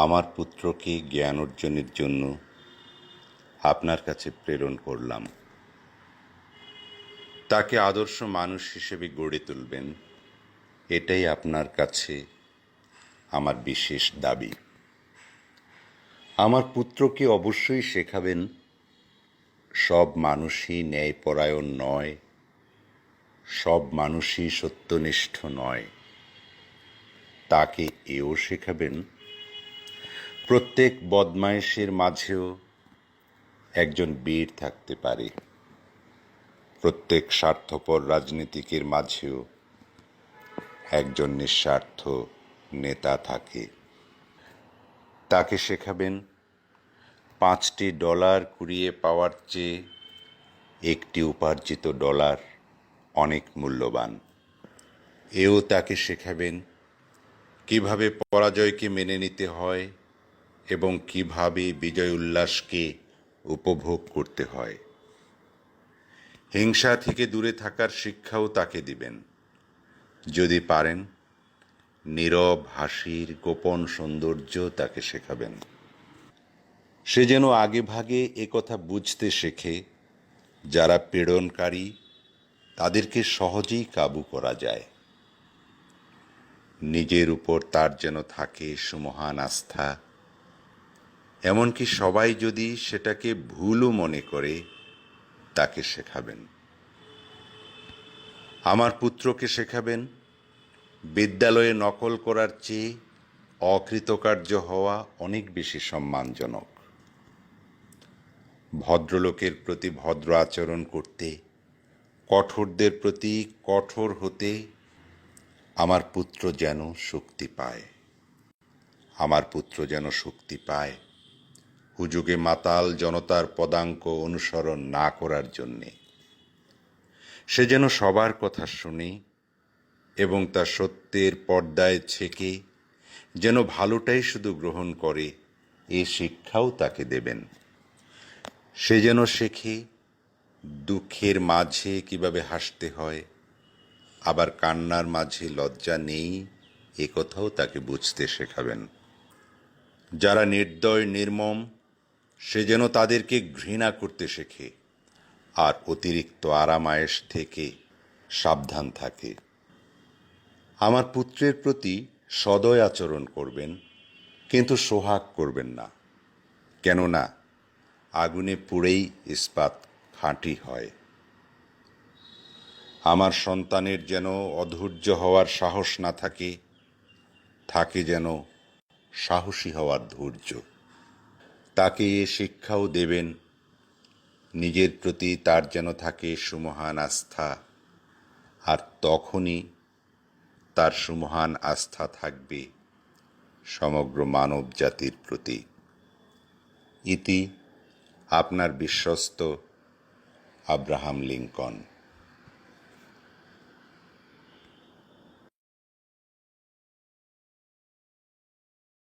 আমার পুত্রকে জ্ঞান অর্জনের জন্য আপনার কাছে প্রেরণ করলাম। তাকে আদর্শ মানুষ হিসেবে গড়ে তুলবেন, এটাই আপনার কাছে আমার বিশেষ দাবি। আমার পুত্রকে অবশ্যই শেখাবেন সব মানুষই ন্যায়পরায়ণ নয়, সব মানুষই সত্যনিষ্ঠ নয়। তাকে এও শেখাবেন প্রত্যেক বদমাইশের মাঝেও একজন বীর থাকতে পারে, প্রত্যেক স্বার্থপর রাজনীতিকের মাঝেও একজন নিঃস্বার্থ নেতা থাকে। তাকে শেখাবেন $5 কুড়িয়ে পাওয়ার চেয়ে একটি উপার্জিত ডলার অনেক মূল্যবান। এও তাকে শেখাবেন কিভাবে পরাজয়কে মেনে নিতে হয় এবং কিভাবে বিজয় উল্লাসকে উপভোগ করতে হয়। হিংসা থেকে দূরে থাকার শিক্ষাও তাকে দিবেন। যদি পারেন, নীরব হাসির গোপন সৌন্দর্য তাকে শেখাবেন। সে যেন আগে ভাগে একথা বুঝতে শেখে, যারা পীড়নকারী তাদেরকে সহজেই কাবু করা যায়। নিজের উপর তার যেন থাকে সুমহান আস্থা, এমনকি সবাই যদি সেটাকে ভুলও মনে করে তাকে শেখাবেন। আমার পুত্রকে শেখাবেন বিদ্যালয়ে নকল করার চেয়ে অকৃতকার্য হওয়া অনেক বেশি সম্মানজনক। ভদ্রলোকের প্রতি ভদ্র আচরণ করতে, কঠোরদের প্রতি কঠোর হতে আমার পুত্র যেন শক্তি পায়। আমার পুত্র যেন শক্তি পায় হুজুগে মাতাল জনতার পদাঙ্ক অনুসরণ না করার জন্যে। সে যেন সবার কথা শুনে এবং তা সত্যের পর্দায় ছেকে যেন ভালোটাই শুধু গ্রহণ করে, এ শিক্ষাও তাকে দেবেন। সে যেন শেখে দুঃখের মাঝে কিভাবে হাসতে হয়, আবার কান্নার মাঝে লজ্জা নেই, এ কথাও তাকে বুঝতে শেখাবেন। যারা নির্দয় নির্মম, সে যেন তাদেরকে ঘৃণা করতে শেখে আর অতিরিক্ত আরামায়েশ থেকে সাবধান থাকে। আমার পুত্রের প্রতি সদয় আচরণ করবেন, কিন্তু সোহাগ করবেন না। কেননা আগুনে পুড়েই ইস্পাত খাঁটি হয়। আমার সন্তানের যেন অধৈর্য হওয়ার সাহস না থাকে, থাকে যেন সাহসী হওয়ার ধৈর্য। তাকে এ শিক্ষাও দেবেন নিজের প্রতি তার যেন থাকে সুমহান আস্থা, আর তখনই তার সুমহান আস্থা থাকবে সমগ্র মানব জাতির প্রতি। ইতি আপনার বিশ্বস্ত আব্রাহাম লিঙ্কন।